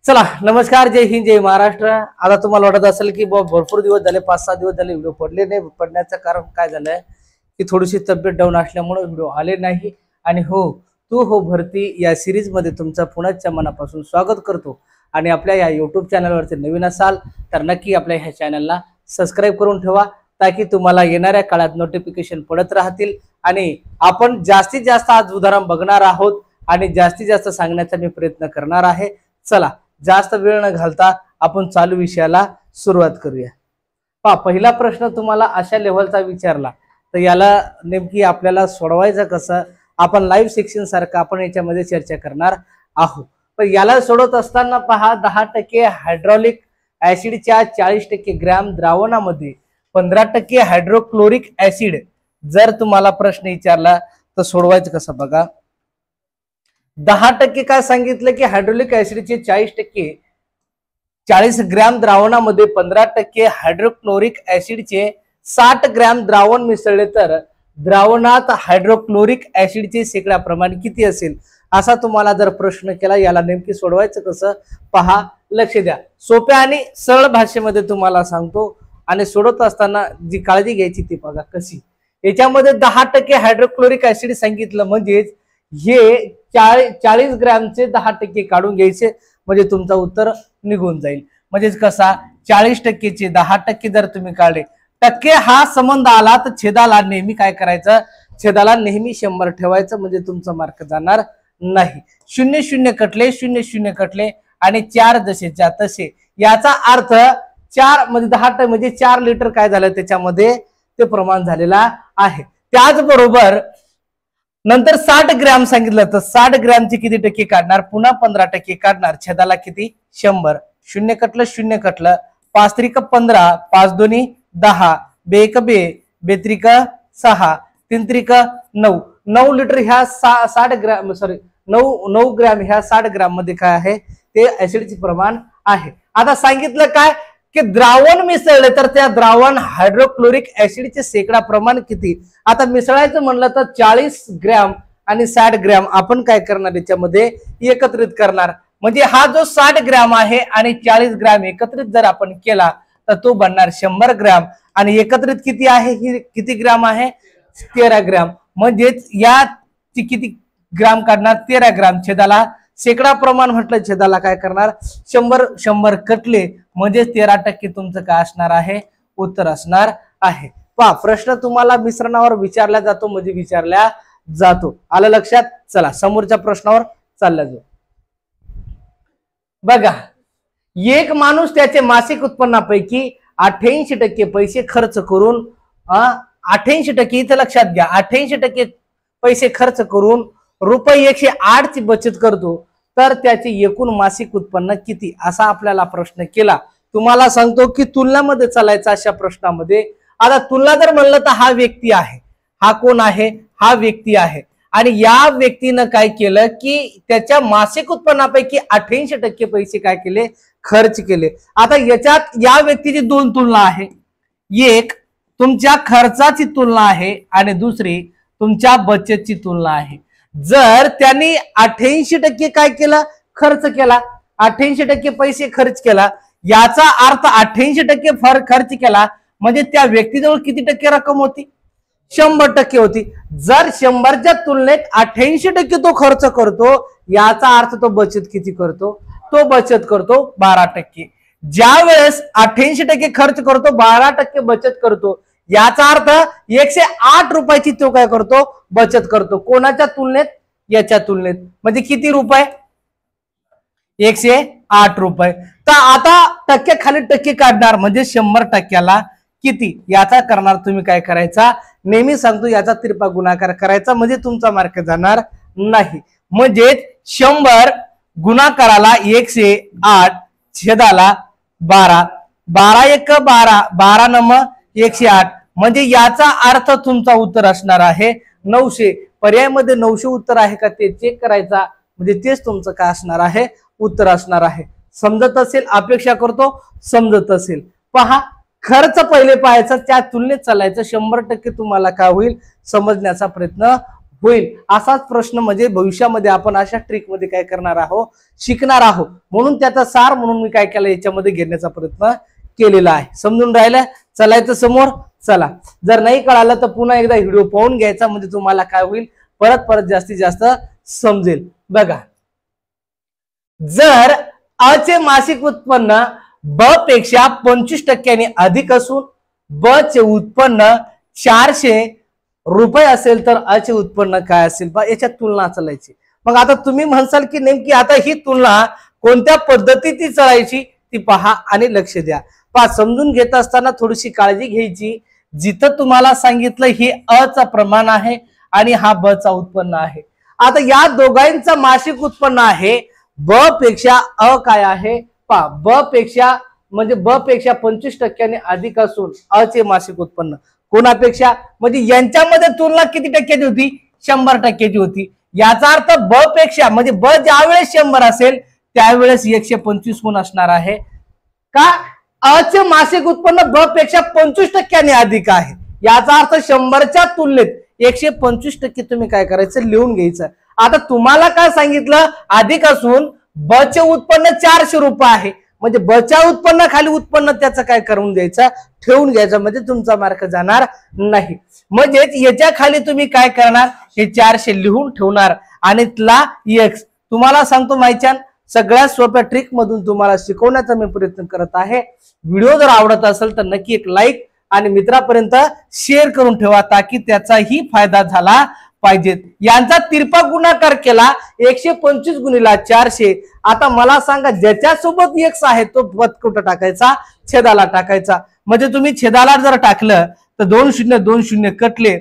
चला नमस्कार, जय हिंद, जय महाराष्ट्र। आता तुम्हाला वाटत असेल की भरपूर दिवस झाले, 5-6 दिवस झाले व्हिडिओ पडले नाही। पडण्याचं कारण काय झालंय की थोडीशी तब्येत डाऊन असल्यामुळे व्हिडिओ आले नाही। आणि हो, तू हो भरती या सिरीज मध्ये तुमचं पुण्याच्या मनापासून स्वागत करतो। आणि आपल्या या युट्यूब चॅनलवरती नवीन असाल तर नक्की आपल्या ह्या चॅनलला सबस्क्राईब करून ठेवा, ताकी तुम्हाला येणाऱ्या काळात नोटिफिकेशन पडत राहतील। आणि आपण जास्तीत जास्त आज उदाहरण बघणार आहोत आणि जास्तीत जास्त सांगण्याचा मी प्रयत्न करणार आहे। चला जास्त वेळ न घालता आपण चालू विषयाला सुरुवात करूया। पहिला प्रश्न तुम्हाला अशा लेव्हलचा विचारला तर याला नेमकी आपल्याला सोडवायचं कसं, आपण लाईव्ह सेक्शन सारखं आपण याच्यामध्ये चर्चा करणार आहोत। पण याला सोडवत असताना पहा, 10% हायड्रॉलिक ऍसिडच्या 40% ग्रॅम द्रावणामध्ये 15% हायड्रोक्लोरिक ऍसिड जर तुम्हाला प्रश्न विचारला तर सोडवायचं कसं बघा। 10% काय सांगितलं की हायड्रोलिक ऍसिडचे 40 ग्रॅम द्रावणामध्ये 15% हायड्रोक्लोरिक ऍसिडचे 60 ग्रॅम द्रावण मिसळले तर द्रावणात हायड्रोक्लोरिक ऍसिडचे शेकडा प्रमाण किती असेल, असा तुम्हाला जर प्रश्न केला, याला नेमकी सोडवायचं कसं पहा, लक्ष द्या। सोप्या आणि सरळ भाषेमध्ये तुम्हाला सांगतो आणि सोडवत असताना जी काळजी घ्यायची ती बघा कशी। याच्यामध्ये 10% हायड्रोक्लोरिक ऍसिड सांगितलं म्हणजेच हे 40 ग्रॅमचे 10% काढून घ्यायचे, म्हणजे तुमचं उत्तर निघून जाईल। म्हणजेच कसा, 40%चे 10% जर तुम्ही काढले, टक्के हा संबंध आला तर छेदाला नेहमी काय करायचं, छेदाला नेहमी 100 ठेवायचं, म्हणजे तुमचा मार्क जाणार नाही। 0-0 कटले, 0-0 कटले आणि 4 जसेच्या तसे। याचा अर्थ 4 म्हणजे 10 म्हणजे 4 लिटर काय झालं त्याच्यामध्ये ते प्रमाण झालेला आहे। त्याचबरोबर नंतर 60 ग्रॅम सांगितलं तर 60 ग्रॅमचे किती टक्के काढणार, पुन्हा 15% काढणार, छेदाला किती 100। 0 कटलं 0 कटलं, 5 त्रिक 15, 5 दोन्ही 10, 2 1 2, 2 त्रिक 6, 3 त्रिक 9। 9 लिटर ह्या 60 ग्रॅम सॉरी 9 ग्रॅम ह्या 60 ग्रॅम मध्ये काय आहे ते ऍसिडचे प्रमाण आहे। आता सांगितलं काय की द्रावण मिसळले तर त्या द्रावण हायड्रोक्लोरिक ऍसिडचे शेकडा प्रमाण किती। आता मिसळायचं म्हणलं तर 40 ग्रॅम आणि 60 ग्रॅम आपण काय करणार याच्यामध्ये एकत्रित करणार, म्हणजे हा जो 60 ग्रॅम आहे आणि 40 ग्रॅम एकत्रित जर आपण केला तर तो बनणार 100 ग्रॅम। आणि एकत्रित किती आहे, ही किती ग्रॅम आहे 13 ग्रॅम, म्हणजेच या किती ग्रॅम काढणार 13 ग्रॅम, छेदाला शेकडा प्रमाण म्हटलं, छेदाला काय करणार 100 कटले, म्हणजे 13% तुमचं काय असणार आहे उत्तर असणार आहे। पहा प्रश्न तुम्हाला मिश्रणावर विचारला जातो, म्हणजे विचारला जातो, आलं लक्षात। चला समोरच्या प्रश्नावर चालला जाऊ। बघा, एक माणूस त्याचे मासिक उत्पन्नापैकी 88% पैसे खर्च करून 88% इथं लक्षात घ्या, 88% पैसे खर्च करून रुपये 108 ची बचत करतो, तर त्याचे एकूण मासिक उत्पन्न किती, असा आपल्याला प्रश्न केला। तुम्हाला सांगतो की तुलनामध्ये चालायचं अशा प्रश्नामध्ये। आता तुलना जर म्हणलं तर हा व्यक्ती आहे, हा कोण आहे, हा व्यक्ती आहे, आणि या व्यक्तीनं काय केलं की त्याच्या मासिक उत्पन्नापैकी 88% पैसे काय केले, खर्च केले। आता याच्यात या व्यक्तीची दोन तुलना आहे, एक तुमच्या खर्चाची तुलना आहे आणि दुसरी तुमच्या बचतची तुलना आहे। जर त्यांनी 88% काय केलं, खर्च केला, 88% पैसे खर्च केला, याचा अर्थ 88% खर्च केला म्हणजे त्या व्यक्तीजवळ किती टक्के रक्कम होती, 100% होती। जर 100च्या तुलनेत 88% तो खर्च करतो, याचा अर्थ तो बचत किती करतो, तो बचत करतो 12%। ज्या वेळेस 88% खर्च करतो, 12% बचत करतो, याचा अर्थ 108 रुपयाची तो काय करतो, बचत करतो। कोणाच्या तुलनेत, याच्या तुलनेत, म्हणजे किती रुपये 108 रुपये। तर आता टक्के खाली टक्के काढणार, म्हणजे 100%ला किती, याचा करणार तुम्ही काय करायचा, नेहमी सांगतो याचा तिरपा गुणाकार करायचा, म्हणजे तुमचा मार्क जाणार नाही। म्हणजे 100 गुणाकाराला 108 छेदाला 12, 12 1 12, 12 नम 108, म्हणजे याचा अर्थ तुमचा उत्तर असणार आहे 900। पर्यायामध्ये 900 उत्तर आहे का ते चेक करायचा, म्हणजे तेच तुमचं काय असणार आहे उत्तर असणार आहे। समजत असेल, अपेक्षा करतो समजत असेल। पहा, खर्च पहिले पाहायचा, त्या तुलनेत चालायचं, 100% तुम्हाला काय होईल समजण्याचा प्रयत्न होईल असाच प्रश्न म्हणजे भविष्यामध्ये आपण अशा ट्रिक मध्ये काय करणार आहोत, शिकणार आहोत. म्हणून त्याचा सार म्हणून मी काय केलं, याच्यामध्ये घेण्याचा प्रयत्न केलेला आहे. समजून राहिलं? चलायचं समोर. चला, जर नाही कळालं तर पुन्हा एकदा व्हिडिओ पाहून घ्यायचा, म्हणजे तुम्हाला काय होईल, परत परत जास्तीत जास्त समजेल. बघा, जर अ चे मासिक उत्पन्न ब पेक्षा 25% अधिक असून ब चे उत्पन्न 400 रुपये असेल तर अ चे उत्पन्न काय असेल, याच्यात तुलना चालायची. मग आता तुम्ही म्हणसाल की नेमकी आता ही तुलना कोणत्या पद्धतीत चालायची ती पहा आणि लक्ष द्या. समजून घेत असताना थोडीशी काळजी घ्यायची. जिथं तुम्हाला सांगितलं हे अ चा प्रमाण आहे आणि हा ब चा उत्पन्न आहे. आता या दोघांचं मासिक उत्पन्न आहे, ब पेक्षा अ काय आहे पहा, ब पेक्षा म्हणजे ब पेक्षा 25% अधिक असून अ चे मासिक उत्पन्न कोणापेक्षा, म्हणजे यांच्यामध्ये तुलना किती टक्क्याची होती, 100% होती. याचा अर्थ ब पेक्षा म्हणजे ब ज्या वेळेस 100 असेल त्यावेळेस 125 गुण असणार आहे. का अ चे मासिक उत्पन्न ब पेक्षा 25% अधिक आहे. याचा अर्थ 100च्या तुलनेत 125% तुम्ही काय करायचं, लिहून घ्यायचं. आता तुम्हाला काय सांगितलं, अधिक असून ब चे उत्पन्न 400 रुपये आहे, म्हणजे ब च्या उत्पन्न खाली उत्पन्न त्याचं काय करून द्यायचं, ठेवून घ्यायचं, म्हणजे तुमचा मार्क जाणार नाही. म्हणजे याच्या खाली तुम्ही काय करणार, हे 400 लिहून ठेवणार आणि तिला एक्स. तुम्हाला सांगतो माहिती, सगळ्यात सोप्या ट्रिक मधून तुम्हाला शिकवण्याचा मी प्रयत्न करत आहे. व्हिडिओ जर आवडत असेल तर नक्की एक लाईक आणि मित्रापर्यंत शेअर करून ठेवा, ताकी त्याचाही फायदा झाला पाहिजे. यांचा तिरपा गुणाकार केला 125 गुणिला 400. आता मला सांगा, ज्याच्यासोबत एक्स आहे तो पद कुठं टाकायचा, छेदाला टाकायचा. म्हणजे तुम्ही छेदाला जर टाकलं तर 2 0 2 0 कटले.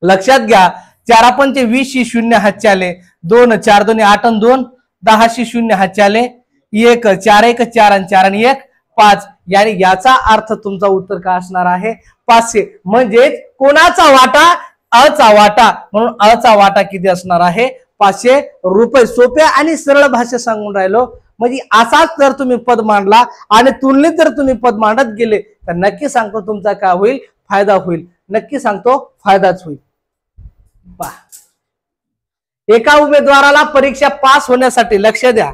लक्षात घ्या, 4 पंचे 20 0 हातचे आले, 2 4 2 8 आणि 2 10 0 हातचे आले, 1 4 1 4 आणि 4 आणि 1 5. यानी याचा अर्थ तुमचा उत्तर काय असणार आहे, 500. म्हणजे कोणाचा वाटा, अ चा वाटा. म्हणून अ चा वाटा किती असणार आहे, 500 रुपये. सोप्या आणि सरळ भाषा सांगून राहिलो. म्हणजे असाच जर तुम्ही पद मांडला आणि तुलनेत जर तुम्ही पद मांडत गेले तर नक्की सांगतो तुमचा काय होईल, फायदा होईल. नक्की सांगतो फायदाच होईल. एका उमेदवाराला परीक्षा पास होण्यासाठी, लक्ष द्या,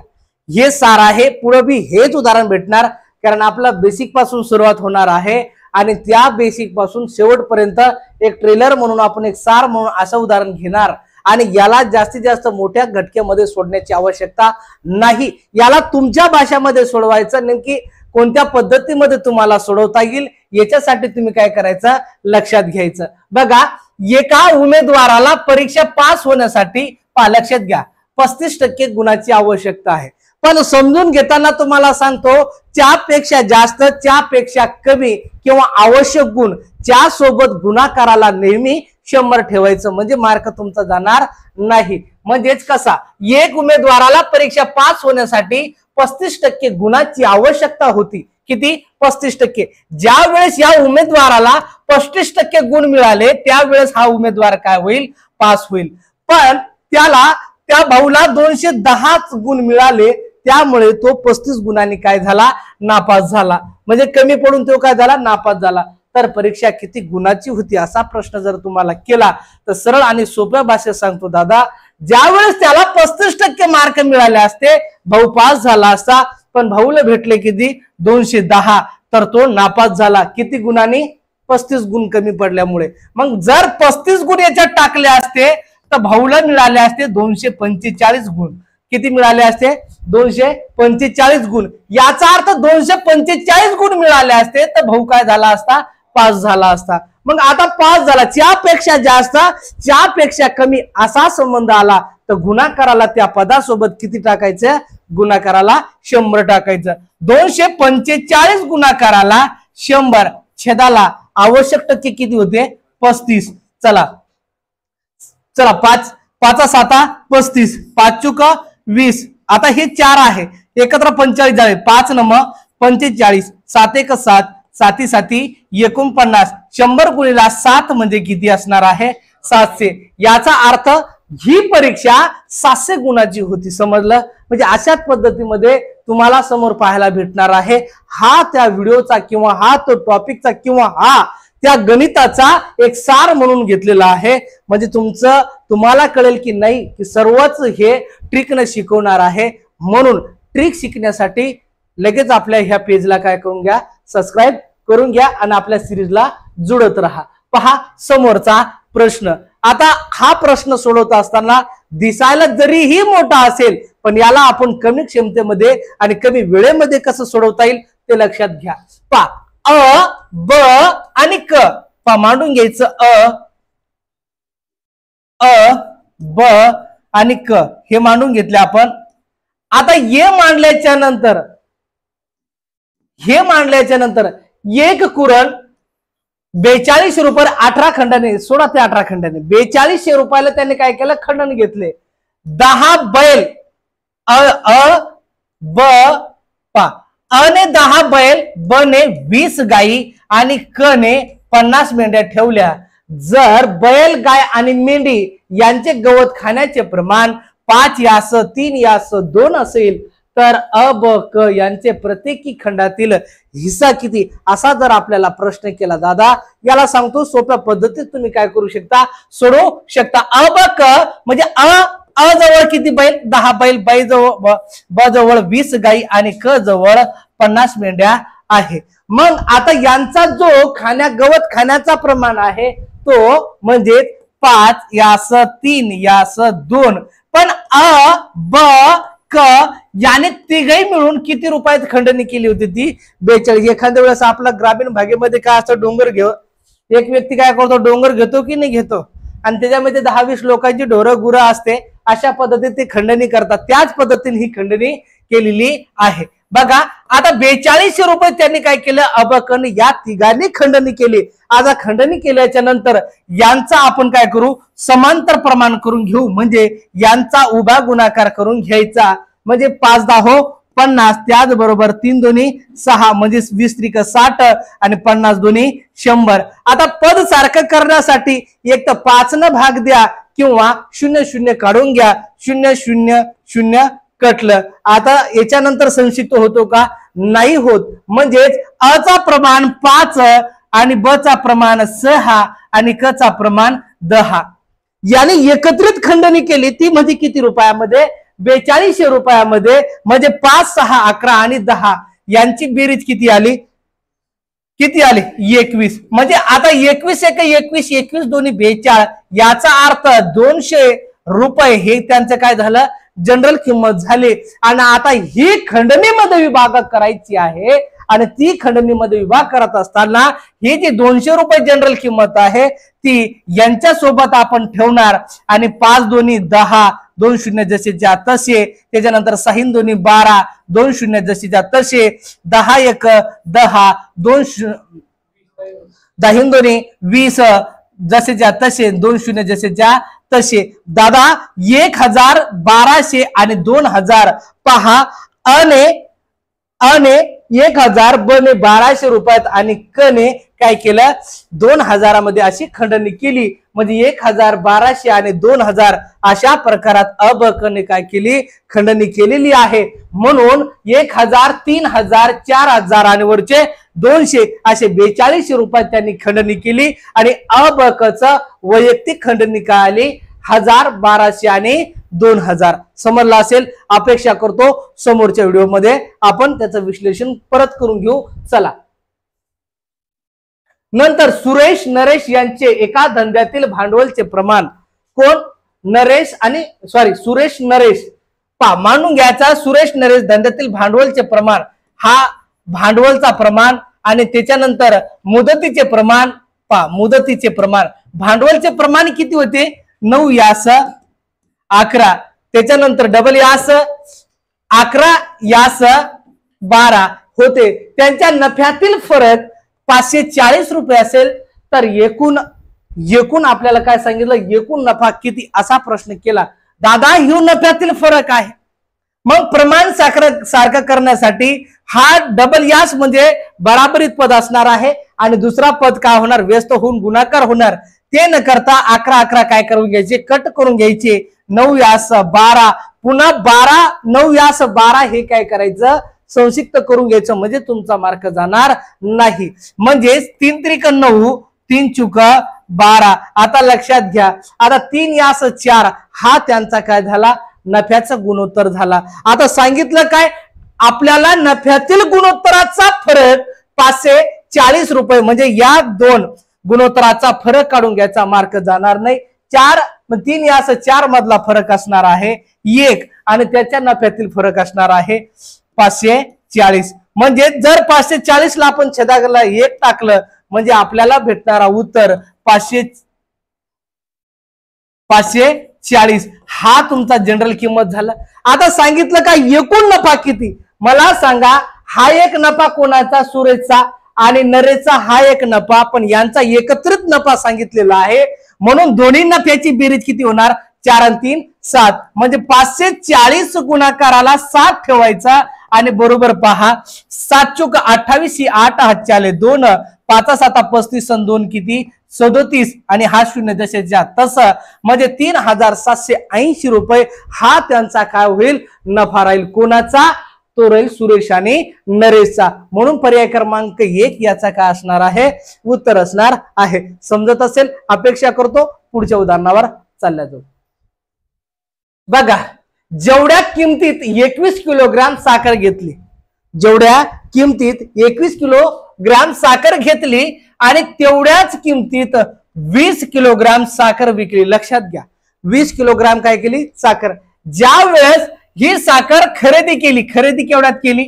हे सार आहे. पुढे बी हेच उदाहरण भेटणार, कारण आपला बेसिक पासून सुरुवात होणार आहे आणि त्या बेसिक पासून शेवटपर्यंत एक ट्रेलर म्हणून आपण एक सार म्हणून असं उदाहरण घेणार आणि याला जास्तीत जास्त मोठ्या घटकेमध्ये सोडण्याची आवश्यकता नाही. याला तुमच्या भाषेमध्ये सोडवायचं, नेमकी कोणत्या पद्धतीमध्ये तुम्हाला सोडवता येईल याच्यासाठी तुम्ही काय करायचं, लक्षात घ्यायचं. बघा, एका उमेदवाराला परीक्षा पास होण्यासाठी लक्षात घ्या 35% गुणाची आवश्यकता आहे. पण समजून घेताना तुम्हाला सांगतो, च्यापेक्षा जास्त, च्यापेक्षा कमी किंवा आवश्यक गुण, च्या सोबत गुणाकाराला नेहमी 100 ठेवायचं, म्हणजे मार्क तुमचा जाणार नाही. म्हणजेच कसा, एक उमेदवाराला परीक्षा पास होण्यासाठी 35% गुणाची आवश्यकता होती. किती, 35%. ज्या वेळेस या उमेदवाराला 35% गुण मिळाले त्यावेळेस हा उमेदवार काय होईल, पास होईल. पण त्या भाऊला 210 गुण मिळाले, त्यामुळे तो 35 गुणांनी काय झाला, नापास झाला. म्हणजे कमी पडून तो काय झाला, नापास झाला. तर परीक्षा किती गुणाची होती असा प्रश्न जर तुम्हाला केला तर सरळ आणि सोप्या भाषेत सांगतो दादा, ज्या वेळेस त्याला 35% मार्क मिळाले असते भाऊ पास झाला असता, पण भाऊला भेटले किती, 210, तर तो नापास झाला. किती गुणांनी, 35 गुण कमी पडल्यामुळे. मग जर 35 गुण याच्यात टाकले असते तर भाऊला मिळाले असते 245 गुण. किती मिळाले असते, 245 गुण. याचा अर्थ 245 गुण मिळाले असते तर भाऊ काय झाला असता, पास झाला असता. मग आता पास झाला, च्यापेक्षा जास्त, च्यापेक्षा कमी असा संबंध आला तर गुणाकाराला त्या पदासोबत किती टाकायचं, गुणाकाराला 100 टाकायचं. 245 गुणाकाराला 100, छेदाला आवश्यक टक्के किती होते, 35. चला 5 5 7 35, 5 चुक 20. आता हे 4 आहे, एकत्र 45 झाले, 5 नम 45, 7 1 7, 7 7 49, 100 गुणिला 7 म्हणजे किती असणार आहे, 700. याचा अर्थ ही परीक्षा 700 गुणाची होती. समजलं? म्हणजे अशाच पद्धतीमध्ये तुम्हाला समोर पाहायला भेटणार आहे. हा त्या व्हिडिओचा किंवा हा तो टॉपिकचा किंवा हा त्या गणिताचा एक सार म्हणून घेतलेला आहे. म्हणजे तुम्हाला कळेल की नाही की सर्वच हे ट्रिकनं शिकवणार आहे. म्हणून ट्रिक शिकण्यासाठी लगेच आपल्या ह्या पेजला काय करून घ्या, सबस्क्राईब करून घ्या आणि आपल्या सिरीजला जुळत राहा. पहा समोरचा प्रश्न. आता हा प्रश्न सोडवत असताना दिसायला जरीही मोठा असेल पण याला आपण कमी क्षमतेमध्ये आणि कमी वेळेमध्ये कसं सोडवता येईल ते लक्षात घ्या. पहा अ ब आणि क मांडून घ्यायचं. अ ब आणि क हे मांडून घेतले आपण. आता हे मांडल्याच्या नंतर एक कुरण 42 रुपये 18 खंडाने 16 ते 18 खंडाने 4200 रुपयाला त्यांनी काय केलं, खंडन घेतले. 10 बैल ब पा अ ने 10 बैल, ब ने 20 गायी आणि क ने 50 मेंढ्या ठेवल्या. जर बैल गाय आणि मेंढी यांचे गवत खाण्याचे प्रमाण 5 यास 3 यास 2 असेल तर अ ब क यांचे प्रत्येकी खंडातील हिस्सा किती, असा जर आपल्याला प्रश्न केला दादा, याला सांगतो सोप्या पद्धतीत तुम्ही काय करू शकता, सोडवू शकता. अ ब क म्हणजे अ जवळ किती बैल, 10 बैल, ब जवळ 20 गाई आणि क जवळ 50 मेंढ्या आहे. मग आता यांचा जो गवत खाण्याचा प्रमाण आहे तो म्हणजे 5 यास 3 यास 2. पण अ ब क याने तिघही मिळून किती रुपयात खंडणी केली होती, ती 42. एखाद्या वेळेस आपला ग्रामीण भागेमध्ये काय असतं, डोंगर एक व्यक्ती काय करतो, डोंगर घेतो की नाही घेतो आणि त्याच्यामध्ये 10-20 लोकांची ढोरं गुरं असते, अशा पद्धतीने ते खंडणी करतात. त्याच पद्धतीने ही खंडणी केलेली आहे. बघा आता 4200 रुपये त्यांनी काय केलं, अबकन या तिघांनी खंडणी केली. आता खंडणी केल्याच्या नंतर यांचा आपण काय करू, समांतर प्रमाण करून घेऊ. म्हणजे यांचा उभा गुणाकार करून घ्यायचा. म्हणजे 5 10 50, त्याचबरोबर 3 दोन्ही 6 म्हणजे 20 त्रिक 60 आणि 50 दोन्ही 100. आता पद सारखं करण्यासाठी एक तर 5 न भाग द्या किंवा 0 0 काढून घ्या. 0 0 0 कटलं. आता याच्यानंतर संक्षिप्त होतो का, नाही होत. म्हणजेच अ चा प्रमाण 5 आणि ब चा प्रमाण 6 आणि क चा प्रमाण 10. याने एकत्रित खंडणी केली ती म्हणजे किती रुपयामध्ये, 4200 रुपयामध्ये. म्हणजे 5 6 11 आणि 10 यांची बेरीज किती आली, 21. म्हणजे आता 21 1 21 21 दोन्ही 42. याचा अर्थ 200 रुपये हे त्यांचं काय झालं, जनरल किंमत झाली. आणि आता ही खंडणीमध्ये विभाग करायची आहे आणि ती खंडणीमध्ये विभाग करत असताना ही जी 200 रुपये जनरल किंमत आहे ती यांच्या सोबत आपण ठेवणार. आणि 5 दोन्ही 10, 2 0 जसेच्या तसे, त्याच्यानंतर 6 दोन्ही 12, 2 0 जसेच्या तसे, 10 1 10, 2 10 दोन्ही 20 जसेच्या तसे, 2 0 जसेच्या तसे. दादा 1000 आणि 2000 पहा. अने 1000, ब ने 1200 रुपयात आणि क ने काय केलं 2000 मध्ये अशी खंडणी केली. म्हणजे 1000 1200 आणि 2000 अशा प्रकारात अ ब क ने काय केली, खंडणी केलेली आहे. म्हणून 1000 3000 4000 आणि वरचे 200 असे 4200 रुपयात त्यांनी खंडणी केली. आणि अ ब क च वैयक्तिक खंडणी काय आली, 1000 1200 आणि 2000. समजला असेल. अपेक्षा करतो समोरच्या व्हिडिओमध्ये आपण त्याचं विश्लेषण परत करून घेऊ. चला. नंतर सुरेश नरेश यांचे एका धंद्यातील भांडवलचे प्रमाण. कोण, सुरेश नरेश मांडून घ्यायचा. सुरेश नरेश धंद्यातील भांडवलचे प्रमाण, हा भांडवलचा प्रमाण आणि त्याच्यानंतर मुदतीचे प्रमाण. मुदतीचे प्रमाण, भांडवलचे प्रमाण किती होते, 9 यास 11, त्याच्यानंतर डबल यास 11 यास 12 होते. त्यांच्या नफ्यातील फरक 540 रुपये असेल तर एकूण आपल्याला काय सांगितलं, एकूण नफा किती, असा प्रश्न केला. दादा ह्यो नफ्यातील फरक आहे. मग प्रमाण सारखं करण्यासाठी हा डबल यास म्हणजे बराबरीत पद असणार आहे आणि दुसरा पद काय होणार, व्यस्त होऊन गुणाकार होणार. ते न करता 11 11 काय करून घ्यायचे, कट करून घ्यायचे. 9 यास 12, पुन्हा 12 9 यास 12 हे काय करायचं, संक्षिप्त करून घ्यायचं. म्हणजे तुमचा मार्क जाणार नाही. म्हणजे 3 त्रिक 9, 3 चुक 12. आता लक्षात घ्या, आता 3 यास 4 हा त्यांचा काय झाला, नफ्याचा गुणोत्तर झाला. आता सांगितलं काय, आपल्याला नफ्यातील गुणोत्तराचा फरक 540 रुपये, म्हणजे या दोन गुणोत्तराचा फरक काढून घ्यायचा, मार्क जाणार नाही. 3 यास 4 मधला फरक असणार आहे 1 आणि त्याच्या नफ्यातील फरक असणार आहे 540. म्हणजे जर 540 ला आपण छेदाला 1 टाकलं म्हणजे आपल्याला भेटणारा उत्तर 540 हा तुमचा जनरल किंमत झाला. आता सांगितलं का एकूण नफा किती, मला सांगा. हा एक नफा कोणाचा, सुरेशचा आणि नरेशचा हा एक नफा, पण यांचा एकत्रित नफा सांगितलेला आहे म्हणून दोन्ही नफ्याची बेरीज किती होणार, 4 आणि 3 7. म्हणजे 540 गुणाकाराला 7 ठेवायचा आणि बरोबर पहा 7 चुक 28 ही 8 हातच्याले 2 5 7 35 आणि 2 किती 37 आणि हा 0 जशाच्या तसं, म्हणजे 3780 रुपये हा त्यांचा काय होईल, नफा राहील. कोणाचा, तो राहील सुरेश आणि नरेशचा. म्हणून पर्याय क्रमांक 1 याचा काय असणार आहे, उत्तर असणार आहे. समजत असेल, अपेक्षा करतो पुढच्या उदाहरणावर चालल्या जाऊ. बघा, जेवढ्या किमतीत 21 किलोग्राम साखर घेतली, जेवढ्या किमतीत 21 किलोग्राम साखर घेतली आणि तेवढ्याच किमतीत 20 किलोग्राम साखर विकली. लक्षात घ्या, 20 किलोग्राम काय केली, साखर. ज्या वेळेस ही साखर खरेदी केली, खरेदी केवढ्यात केली,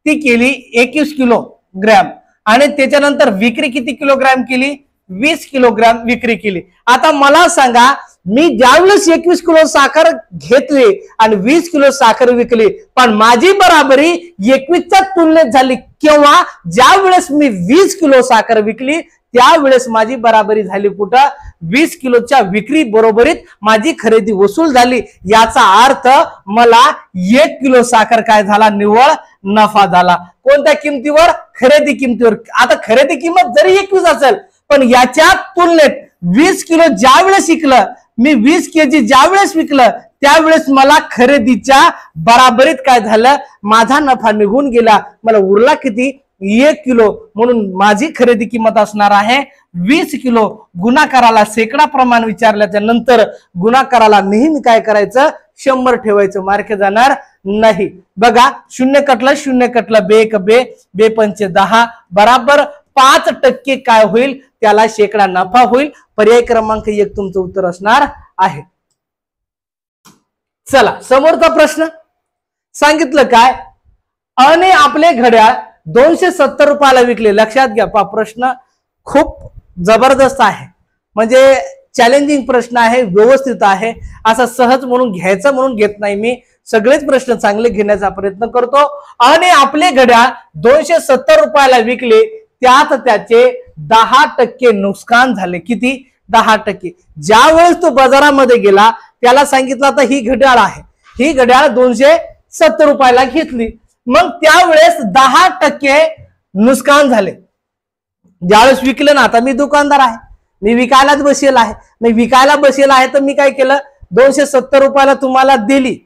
ती केली 21 किलोग्राम आणि त्याच्यानंतर विक्री किती किलोग्राम केली, 20 किलोग्राम विक्री केली. आता मला सांगा, मी ज्यावेळेस 21 किलो साखर घेतली आणि 20 किलो साखर विकली, पण माझी बराबरी 21च्या तुलनेत झाली केव्हा, ज्या वेळेस मी 20 किलो साखर विकली त्यावेळेस माझी बराबरी झाली कुठं, 20 किलोच्या विक्री बरोबरीत माझी खरेदी वसूल झाली. याचा अर्थ मला 1 किलो साखर काय झाला, निव्वळ नफा झाला. कोणत्या किमतीवर, खरेदी किमतीवर. आता खरेदी किंमत जरी 21 असेल पण याच्या तुलनेत 20 किलो ज्या वेळेस विकलं, मी 20 केजी ज्या वेळेस विकलं त्यावेळेस मला खरेदीच्या बराबरीत काय झालं, माझा नफा निघून गेला. मला उरला किती, 1 किलो. म्हणून माझी खरेदी किंमत असणार आहे 20 किलो. गुणाकाराला शेकडा प्रमाण विचारल्याच्या नंतर गुणाकाराला नेहमी काय करायचं, 100 ठेवायचं, मार्क जाणार नाही. बघा, 0 कटलं 0 कटलं, बे 1 बे, बे 5 10 बराबर 5% काय होईल, त्याला शेकडा नफा होईल. पर्याय क्रमांक 1 तुमचं उत्तर असणार आहे. चला, समोरचा प्रश्न सांगितलं काय, आणि आपले घड्याळ 270 रुपयाला विकले. लक्षात घ्या, प्रश्न खूप जबरदस्त आहे, म्हणजे चॅलेंजिंग प्रश्न आहे, व्यवस्थित आहे. असा सहज म्हणून घ्यायचा म्हणून घेत नाही मी, सगळेच प्रश्न चांगले घेण्याचा प्रयत्न करतो. आणि आपले घड्याळ 270 रुपयाला विकले, त्यात त्याचे 10% नुकसान झाले. किती, 10%. ज्या वेळेस तो बाजारामध्ये गेला त्याला सांगितलं आता ही घड्याळ आहे, ही घड्याळ 270 रुपयाला घेतली, मग त्यावेळेस 10% नुकसान झाले. ज्यावेळेस विकलं ना, आता मी दुकानदार आहे, मी विकायलाच बसेल आहे, मी विकायला बसेल आहे, तर मी काय केलं, 270 रुपयाला तुम्हाला दिली,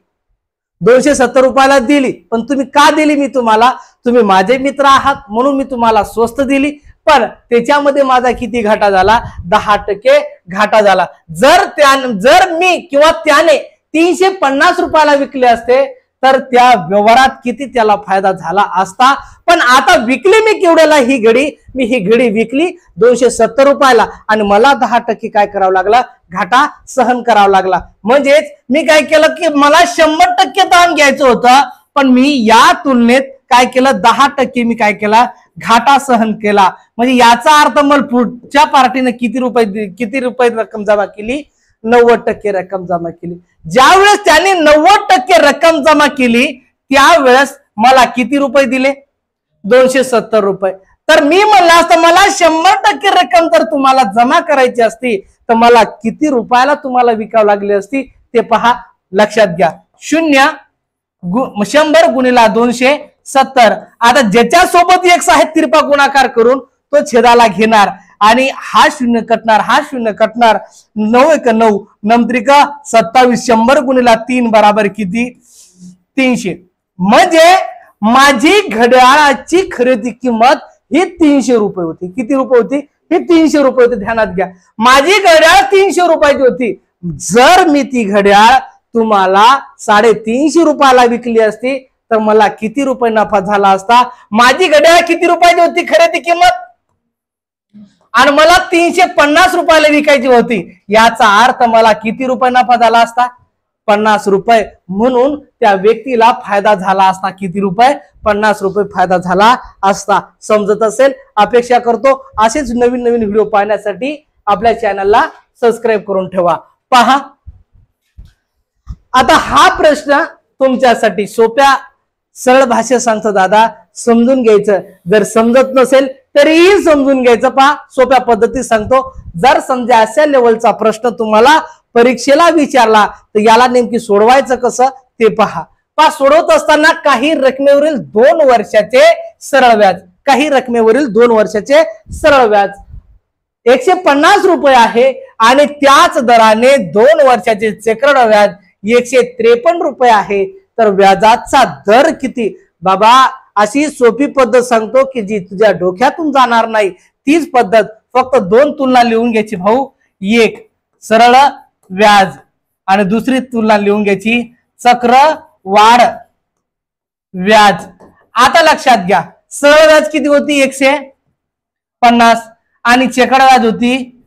270 रुपयाला दिली. पण तुम्ही का दिली मी तुम्हाला, तुम्ही माझे मित्र आहात म्हणून मी तुम्हाला स्वस्त दिली, पण त्याच्यामध्ये माझा किती घाटा झाला, 10% घाटा झाला. जर मी किंवा त्याने 350 रुपयाला विकले असते तर त्या व्यवहारात किती त्याला फायदा झाला असता. पण आता विकली मी केवढ्याला ही घडी, मी ही घडी विकली 270 रुपयाला आणि मला 10% काय करावं लागला, घाटा सहन करावा लागला. म्हणजेच मी काय केलं की मला 100% दाम घ्यायचं होतं, पण मी या तुलनेत काय केलं, 10% मी काय केला, घाटा सहन केला. म्हणजे याचा अर्थ मला पुढच्या पार्टीने किती रुपये रक्कम जमा केली, 90% रक्कम जमा केली. ज्यावेळेस त्याने 90% रक्कम जमा केली त्यावेळेस मला किती रुपये दिले, 270 रुपये. तर मी म्हणलं असतं मला 100% रक्कम जर तुम्हाला जमा करायची असती तर मला किती रुपयाला तुम्हाला विकावं लागली असती ते पहा. लक्षात घ्या, 100 गुणिला 270. आता ज्याच्या सोबत x आहे तिरपा गुणाकार करून तो छेदाला घेणार आणि हा 0 कटणार, हा 0 कटणार, 9 1 9 9 27. 100 गुणिला 3 बराबर किती, 300. म्हणजे माझी घड्याळाची खरेदी किंमत ही 300 रुपये होती. किती रुपये होती, हे 300 रुपये होते, ध्यानात घ्या. माझी घड्याळ 300 रुपयाची होती. जर मी ती घड्याळ तुम्हाला 350 रुपयाला विकली असती तर मला किती रुपये नफा झाला असता? माझी घड्याळ किती रुपयाची होती खरेदी किंमत, आणि मला 350 रुपयाला विकायची होती. याचा अर्थ मला किती रुपये नफा झाला असता? 50 रुपये. म्हणून त्या व्यक्तीला फायदा झाला असता. किती रुपये? 50 रुपये फायदा झाला असता. समजत असेल? अपेक्षा करतो असेच नवीन नवीन व्हिडिओ पाहण्यासाठी आपल्या चॅनलला सबस्क्राईब करून ठेवा. पहा, आता हा प्रश्न तुमच्यासाठी सोप्या सरळ भाषेत सांगतो दादा, समजून घ्यायचं. जर समजत नसेल तरीही समजून घ्यायचं. पहा, सोप्या पद्धतीत सांगतो. जर समजा अशा लेवलचा प्रश्न तुम्हाला परीक्षेला विचारला तर याला नेमकी सोडवायचं कसं ते पहा. सोडवत असताना काही रकमेवरील 2 वर्षाचे सरळ व्याज, काही रकमेवरील 2 वर्षाचे सरळ व्याज 150 रुपये आहे आणि त्याच दराने 2 वर्षाचे चक्रवाढ व्याज 153 रुपये आहे. तर व्याजाचा दर किती? बाबा, अशी सोपी पद्धत सांगतो की जी तुझ्या डोक्यातून जाणार नाही तीच पद्धत. फक्त 2 तुलना लिहून घ्यायची भाऊ. एक सरळ व्याज आणि दुसरी तुलना लिहून घ्यायची चक्रवाढ व्याज. आता लक्षात घ्या, सरळ व्याज किती होती? 150 आणि चक्रवाढ व्याज होती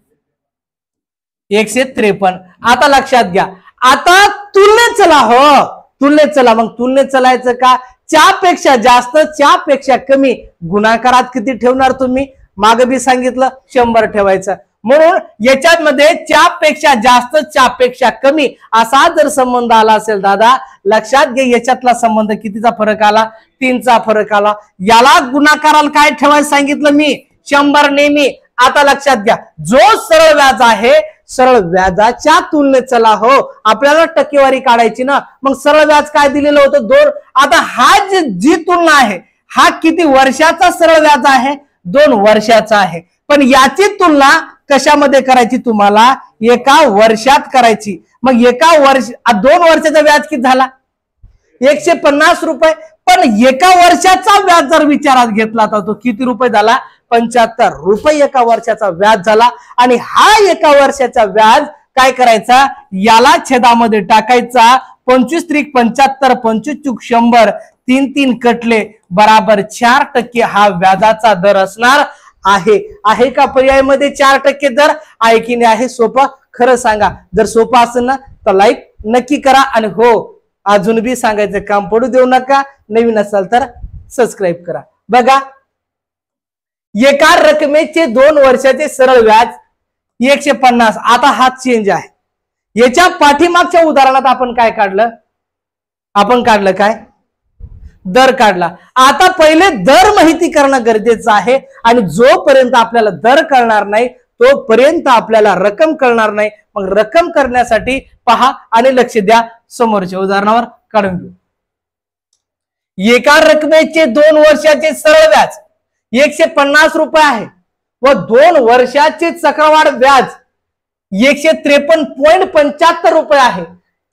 153. आता लक्षात घ्या, आता तुलनेत चला. हो, तुलनेत चला. मग तुलनेत चलायचं का? च्यापेक्षा जास्त च्यापेक्षा कमी. गुणाकारात किती ठेवणार तुम्ही? मागे बी सांगितलं 100 ठेवायचं. म्हणून याच्यामध्ये च्यापेक्षा जास्त च्यापेक्षा कमी असा जर संबंध आला असेल दादा, लक्षात घे याच्यातला संबंध कितीचा फरक आला? 3चा फरक आला. याला गुणाकाराला काय ठेवायचं सांगितलं मी? 100 नेहमी. आता लक्षात घ्या, जो सरळ व्याज आहे सरळ व्याजाच्या तुलनेत चला. हो, आपल्याला टक्केवारी काढायची ना. मग सरळ व्याज काय दिलेलं होतं? 2. आता हा जी तुलना आहे हा किती वर्षाचा सरळ व्याज आहे? 2 वर्षाचा आहे. पण याची तुलना कशामध्ये करायची? तुम्हाला एका वर्षात करायची. मग एका वर्ष 2 वर्षाचा व्याज किती झाला? 150 रुपये. पण एका वर्षाचा व्याज जर विचारात घेतला तर तो किती रुपये झाला? 75 रुपये एका वर्षाचा व्याज झाला. आणि हा एका वर्षाचा व्याज काय करायचा? याला छेदामध्ये टाकायचा. 25 त्रिक 75, 25 चूक 100, 3 3 कटले बराबर 4% हा व्याजाचा दर असणार आहे. आहे का पर्यायामध्ये 4% दर? आहे की नाही? आहे. सोपं खरं सांगा. जर सोपं असेल ना तर लाईक नक्की करा. आणि हो, अजून बी सांगायचं काम पडू देऊ नका. नवीन असाल तर सबस्क्राईब करा. बघा, एका रकमेचे 2 वर्षाचे सरळ व्याज 150. आता हा चेंज आहे. याच्या पाठीमागच्या उदाहरणात आपण काय काढलं? आपण काढलं काय? दर काढला. आता पहिले दर माहिती करणं गरजेचं आहे. आणि जोपर्यंत आपल्याला दर कळणार नाही तोपर्यंत आपल्याला रक्कम कळणार नाही. मग रक्कम करण्यासाठी पहा आणि लक्ष द्या. समोरच्या उदाहरणावर काढून घेऊ. एका रकमेचे 2 वर्षाचे सरळ व्याज 150 रुपये आहे व 2 वर्षाचे चक्रवाढ व्याज 153.75 रुपये आहे.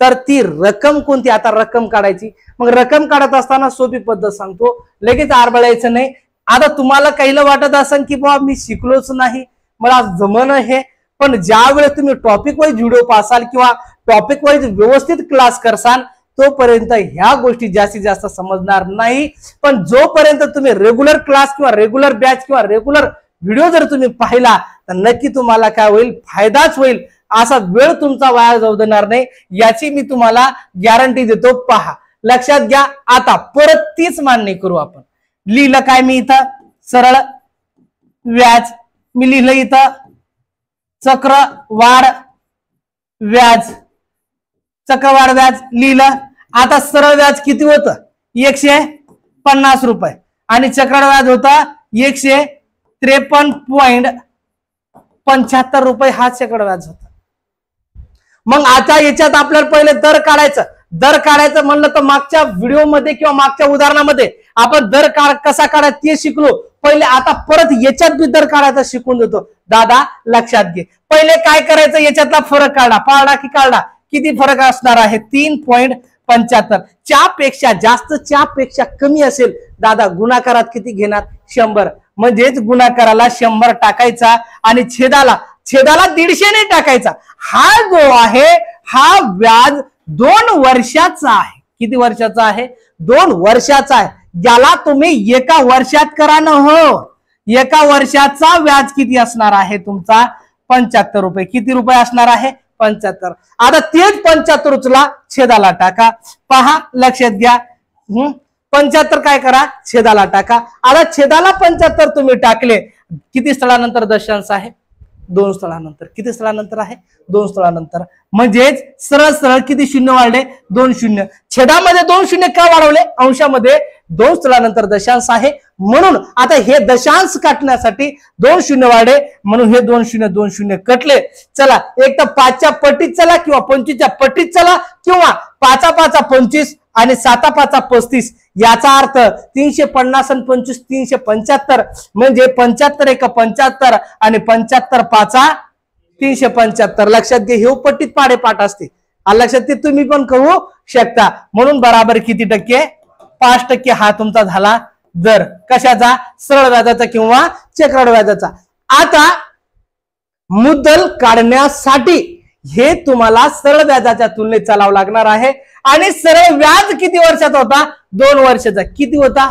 तर ती रक्कम कोणती? आता रक्कम काढायची. मग रक्कम काढत असताना सोपी पद्धत सांगतो, लगेच आरबळायचं नाही. आता तुम्हाला काहीला वाटत असेल की बाबा मी शिकलोच नाही, मला जमन हे. पण ज्या वेळेस तुम्ही टॉपिक वाईज व्हिडिओ पासाल किंवा टॉपिक वाईज व्यवस्थित क्लास करसाल तोपर्यंत ह्या गोष्टी जास्तीत जास्त समजणार नाही. पण जोपर्यंत तुम्ही रेग्युलर क्लास किंवा रेग्युलर बॅच किंवा रेग्युलर व्हिडिओ जर तुम्ही पाहिला तर नक्की तुम्हाला काय होईल? फायदाच होईल. असा वेळ तुमचा वाया जाऊ देणार नाही याची मी तुम्हाला गॅरंटी देतो. पहा, लक्षात घ्या. आता परत तीच मांडणी करू आपण. लिहिलं काय मी इथं? सरळ व्याज. मी लिहिलं इथं चक्रवाढ व्याज. चक्रवाढ व्याज लिहिलं. आता सरळ व्याज किती होतं? 150 रुपये आणि चक्रवाढ व्याज होता 153.75 रुपये हा चक्रवाढ व्याज होता. मग आता याच्यात आपल्याला पहिले दर काढायचं. दर काढायचं म्हणलं तर मागच्या व्हिडिओमध्ये किंवा मागच्या उदाहरणामध्ये आपण दर कसा काढायचा ते शिकलो पहिले. आता परत याच्यात बी दर काढायचा शिकून देतो. दादा लक्षात घे, पहिले काय करायचं? याच्यातला फरक काढा. पाळला की काढला? किती फरक असणार आहे? 75. च्या पेक्षा जास्त च्या पेक्षा कमी असेल दादा गुणाकारात किती घेणार 100. म्हणजेच गुणाकाराला 100 टाकायचा आणि छेदाला 150 ने टाकायचा. हा जो आहे हा व्याज 2 वर्षाचा आहे. किती वर्षाचा आहे 2 वर्षाचा आहे. ज्याला तुम्ही एका वर्षात करा ना हो. एका वर्षाचा व्याज किती असणार आहे तुमचा 75 रुपये. किती रुपये असणार आहे 75. आता तेच 75 उचला छेदाला टाका. पहा लक्षात घ्या 75 काय करा छेदाला टाका. आता छेदाला 75 तुम्ही टाकले किती स्थळानंतर दशांश आहे 2 स्थळानंतर. किती स्थळानंतर आहे 2 स्थळानंतर. म्हणजेच सरळ सरळ किती शून्य वाढले 2 शून्य. छेदामध्ये 2 शून्य का वाढवले अंशामध्ये 2 स्थळानंतर दशांश आहे म्हणून आता हे दशांश काटण्यासाठी 2 शून्य वाढे म्हणून हे 2 शून्य 2 शून्य कटले. चला एक तर 5च्या पट्टीत चला किंवा 25च्या पट्टीत चला किंवा 5 5 25 आणि 7 5 35. याचा अर्थ 350 आणि 25 375 म्हणजे 75 1 75 आणि 75 5 375. लक्षात घे हे पट्टीत पाडेपाठ असते. लक्षात ते तुम्ही पण करू शकता. म्हणून बराबर किती टक्के 5% हा तुमचा झाला दर कशाचा सरळ व्याजाचा किंवा चक्रवाढ व्याजाचा. आता मुद्दल काढण्यासाठी हे तुम्हाला सरळ व्याजाच्या तुलनेत चालावं लागणार आहे आणि सरळ व्याज किती वर्षाचा होता 2 वर्षाचा. किती होता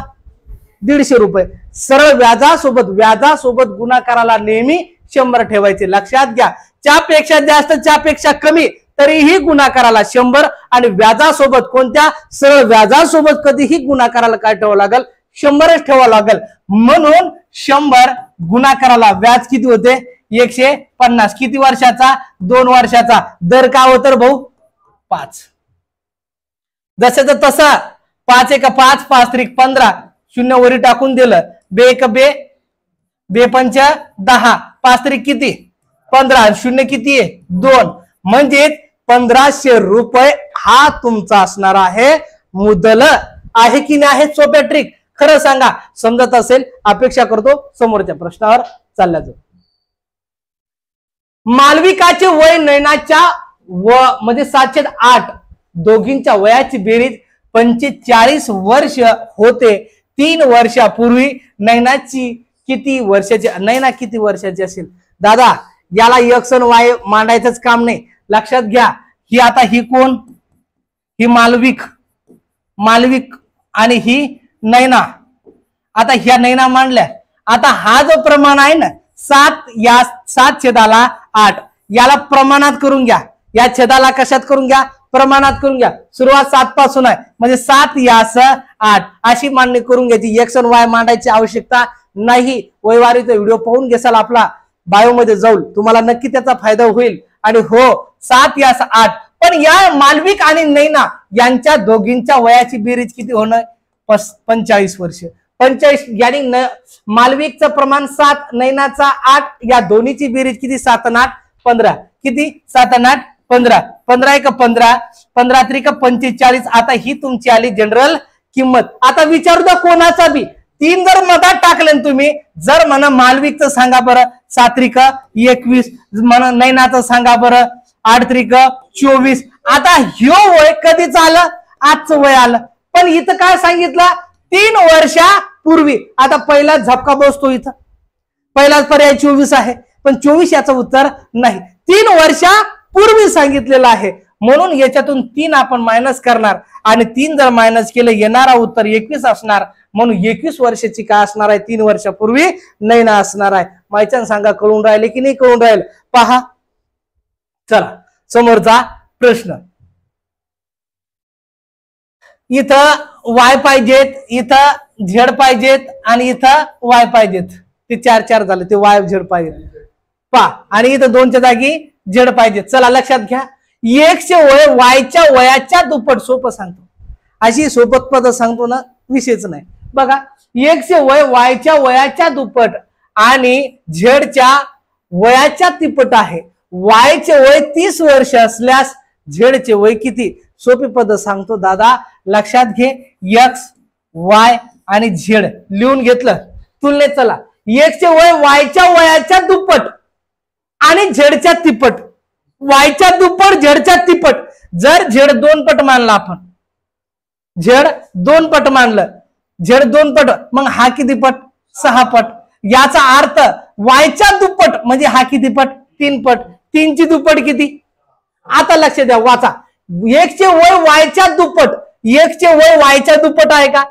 150 रुपये. सरळ व्याजासोबत गुणाकाराला नेहमी 100 ठेवायचे. लक्षात घ्या च्यापेक्षा जास्त च्यापेक्षा कमी तरीही गुणाकाराला 100 आणि व्याजासोबत कोणत्या सरळ व्याजासोबत कधीही गुणाकाराला काय ठेवावं लागेल 100च ठेवावं लागेल. म्हणून 100 गुणाकाराला व्याज किती होते 150. किती वर्षाचा 2 वर्षाचा. दर काय होतं भाऊ 5. जसं तसा 5 1 5 5 3 15 शून्य वरी टाकून दिलं. 2 1 2 2 5 10 5 3 किती 15 शून्य किती आहे 2. म्हणजे 1500 रुपये हा तुमचा असणार आहे मुद्दल आहे की नाही आहे. सोप्या ट्रिक खरं सांगा समजत असेल. अपेक्षा करतो समोरच्या प्रश्नावर चालल्या जाऊ. मालविकाचे वय नैनाच्या म्हणजे 7/8 दोघींच्या वयाची बेरीज 45 वर्ष होते. 3 वर्षापूर्वी नैनाची किती वर्षाची असेल. दादा याला एक्स आणि वाय मांडायचंच काम नाही. लक्षात घ्या ही आता ही कोण ही मालविक आणि ही नैना. आता ह्या नैना मांडल्या. आता हा जो प्रमाण आहे ना 7 या 7 छेदाला 8 याला प्रमाणात करून घ्या. या छेदाला कशात करून घ्या प्रमाणात करून घ्या. सुरुवात 7 पासून आहे म्हणजे 7 यास 8 अशी मांडणी करून घ्यायची. एक्स आणि वाय मांडायची आवश्यकता नाही. वैवारीचा व्हिडिओ पाहून घेसाल आपला बायो मध्ये जाऊन तुम्हाला नक्की त्याचा फायदा होईल. आणि हो 7 यास 8 पण या मालविक आणि नैना यांच्या दोघींच्या वयाची बेरीज किती होणार 45 वर्ष. 45 यानी मालविकचं प्रमाण 7 नैनाचा 8 या दोन्हीची बेरीज किती 7 आणि 8 15. किती 7 आणि 8 15 15 1 15 15 3 45. आता ही तुमची आली जनरल किंमत. आता विचारू द्या कोणाचा बी 3 जर मधात टाकले तुम्ही जर म्हणा मालविकचं सांगा बरं 7 3 21 म्हणा नैनाचं सांगा बरं 8 3 24. आता ह्यो वय कधीच आलं आजचं वय आलं. पण इथं काय सांगितलं 3 वर्षापूर्वी. आता पहिलाच झपका बसतो इथं पहिलाच पर्याय 24 आहे पण 24 याचं उत्तर नाही. 3 वर्षापूर्वी सांगितलेलं आहे म्हणून याच्यातून 3 आपण मायनस करणार आणि 3 जर मायनस केलं येणारा उत्तर 21 असणार. म्हणून 21 वर्षाची काय असणार आहे 3 वर्षापूर्वी नैना असणार आहे. माहिती सांगा कळून राहिले की नाही कळून राहील पहा. चला समोरचा प्रश्न. इथं वाय पाहिजेत इथं झेड पाहिजेत आणि इथं वाय पाहिजेत. ते 4 4 झाले ते वाय झेड पाहिजेत पहा आणि इथं 2च्या जागी झेड पाहिजेत. चला लक्षात घ्या एक्सचे वय वायच्या वयाच्या दुप्पट. सोपं सांगतो अशी सोपत पद सांगतो ना विषयच नाही. बघा एक्सचे वय वायच्या वयाच्या दुप्पट आणि झेडच्या वयाच्या तिप्पट आहे. वायचे वय 30 वर्ष असल्यास झेडचे वय किती. सोपी पद सांगतो दादा लक्षात घे. एक्स वाय आणि झेड लिहून घेतलं तुलनेत. चला एक्सचे वय वायच्या वयाच्या दुप्पट आणि झेडच्या तिप्पट. वायच्या दुप्पट झेडच्या तिप्पट. जर झेड 2 पट मानला आपण झेड 2 पट मानलं, झेड 2 पट, मग हा किती पट? 6 पट. याचा अर्थ वायच्या दुप्पट म्हणजे हा किती पट? 3 पट. 3 ची दुप्पट किती? आता लक्ष द्या, वाचा. 1 चे वय वायच्या दुप्पट, 1 चे वय वायच्या दुप्पट आहे का?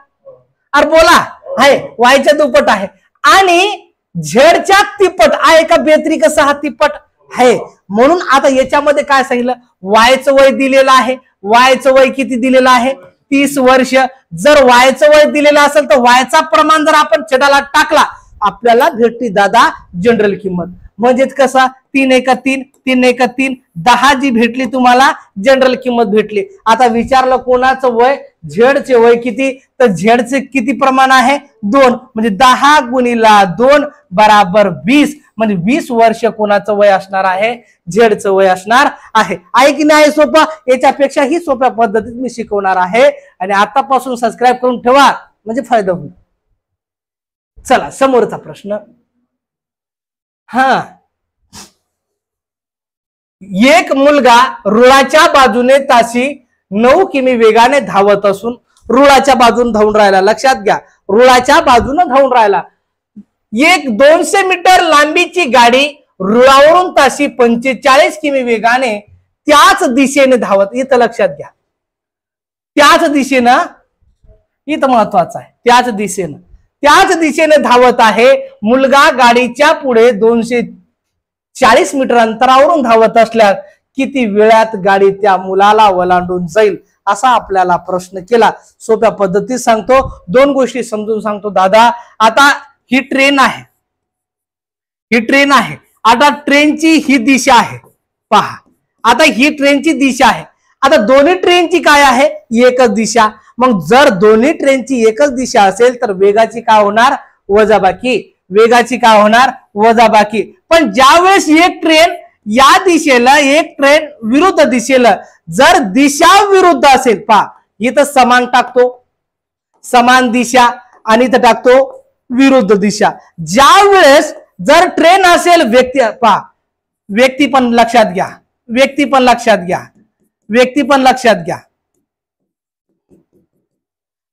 अरे बोला, आहे, वायच्या दुप्पट आहे. आणि झेडच्या तिप्पट आहे का? बेत्री का 6 तिप्पट आहे. म्हणून आता याच्यामध्ये काय सांगितलं? वायचं वय दिलेलं आहे. वायचं वय किती दिलेलं आहे? 30 वर्ष. जर वायचं वय दिलेलं असेल तर वायचा प्रमाण जर आपण छेदाला टाकला, आपल्याला भेटती दादा जनरल किंमत. म्हणजेच कसा? 3 एका 3, 3 एका 3, 10 जी भेटली तुम्हाला जनरल किंमत भेटली. आता विचारलं कोणाचं वय? झेडचे वय किती? तर झेडचे किती प्रमाण आहे? 2. म्हणजे 10 गुणिला 2 बराबर 20. म्हणजे 20 वर्ष कोणाचं वय असणार आहे? झेडचं वय असणार आहे. आहे की नाही सोपं? याच्यापेक्षा ही सोप्या पद्धतीत मी शिकवणार आहे. आणि आतापासून सबस्क्राईब करून ठेवा म्हणजे फायदा होईल. चला समोरचा प्रश्न. एक मुलगा रुळाच्या बाजूने ताशी 9 किमी वेगाने धावत असून रुळाच्या बाजूने धावून राहिला. लक्षात घ्या, रुळाच्या बाजूने धावून राहिला. एक 200 मीटर लांबीची गाडी रुळावरून ताशी 45 किमी वेगाने त्याच दिशेने धावत. इथं लक्षात घ्या, त्याच दिशेनं, इथं महत्वाचं आहे, त्याच दिशेने धावत आहे. मुलगा गाडीच्या पुढे 240 मीटर अंतरावरून धावत असल्यास किती वेळात गाडी त्या मुलाला ओलांडून जाईल? असा आपल्याला प्रश्न केला. सोप्या पद्धतीत सांगतो, 2 गोष्टी समजून सांगतो दादा. आता ही ट्रेन आहे, आता ट्रेनची ही दिशा आहे पहा. आता ही ट्रेनची दिशा आहे. आता दोन्ही ट्रेनची काय आहे? एकच दिशा. मग जर दोन्ही ट्रेनची एकच दिशा असेल तर वेगाची काय होणार? वजाबाकी. वेगाची काय होणार? वजाबाकी. पण ज्यावेळेस एक ट्रेन या दिशेला, एक ट्रेन विरुद्ध दिशेला, जर दिशा विरुद्ध असेल पहा, इथं समान टाकतो, समान दिशा, आणि इथं टाकतो विरुद्ध दिशा. ज्यावेळेस जर ट्रेन असेल, व्यक्ती पहा, व्यक्ती पण लक्षात घ्या, व्यक्ती पण लक्षात घ्या, व्यक्ती पण लक्षात घ्या,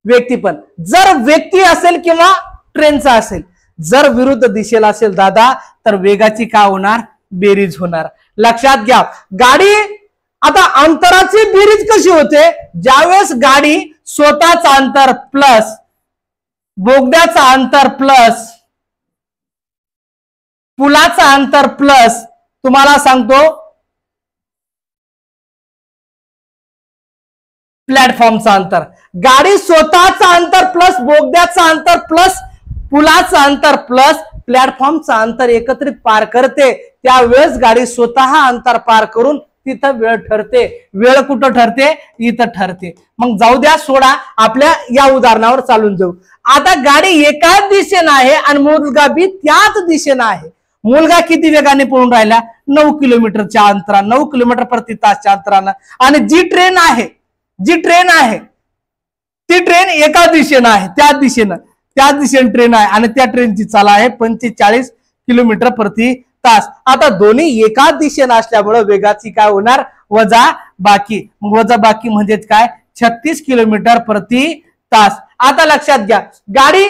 व्यक्ती पण. जर व्यक्ती असेल किंवा ट्रेनचा असेल, जर विरुद्ध दिशेला असेल दादा, तर वेगाची काय होणार? बेरीज होणार. लक्षात घ्या. गाडी, आता अंतराची बेरीज कशी होते? ज्यावेळेस गाडी स्वतःचा अंतर प्लस बोगद्याचा अंतर प्लस पुलाचा अंतर प्लस, तुम्हाला सांगतो प्लॅटफॉर्मचा अंतर. गाडी स्वतःचा अंतर प्लस बोगद्याचा अंतर प्लस पुलाचा अंतर प्लस प्लॅटफॉर्मचा अंतर एकत्रित पार करते. त्यावेळेस गाडी स्वतः अंतर पार करून तिथं वेळ ठरते. वेळ कुठं ठरते? इथं ठरते. मग जाऊ द्या, सोडा, आपल्या या उदाहरणावर चालून जाऊ. आता गाडी एकाच दिशेनं आहे आणि मुलगा बी त्याच दिशेनं आहे. मुलगा किती वेगाने पळून राहिला? 9 किलोमीटरच्या अंतरानं, 9 किलोमीटर प्रति तासच्या अंतरानं. आणि जी ट्रेन आहे ती ट्रेन एका दिशेनं आहे, त्या दिशेने ट्रेन आहे आणि त्या ट्रेनची चाल आहे 45 किलोमीटर प्रति तास. आता दोन्ही एका दिशेनं असल्यामुळे वेगाची काय होणार? वजा बाकी. मग वजा बाकी म्हणजेच काय? 36 किलोमीटर प्रति तास. आता लक्षात घ्या, गाडी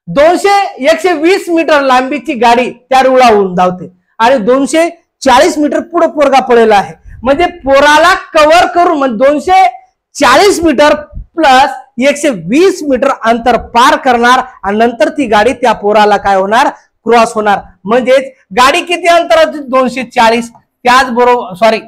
120 मीटर लांबीची गाडी त्या रुळावरून धावते आणि 240 मीटर पुढे पोरगा पळलेला आहे. म्हणजे पोराला कव्हर करून, म्हणजे 240 मीटर प्लस 120 मीटर अंतर पार करणार आणि नंतर ती गाडी त्या पोराला काय होणार? क्रॉस होणार. म्हणजेच गाडी किती अंतरात? 240. त्याचबरोबर सॉरी,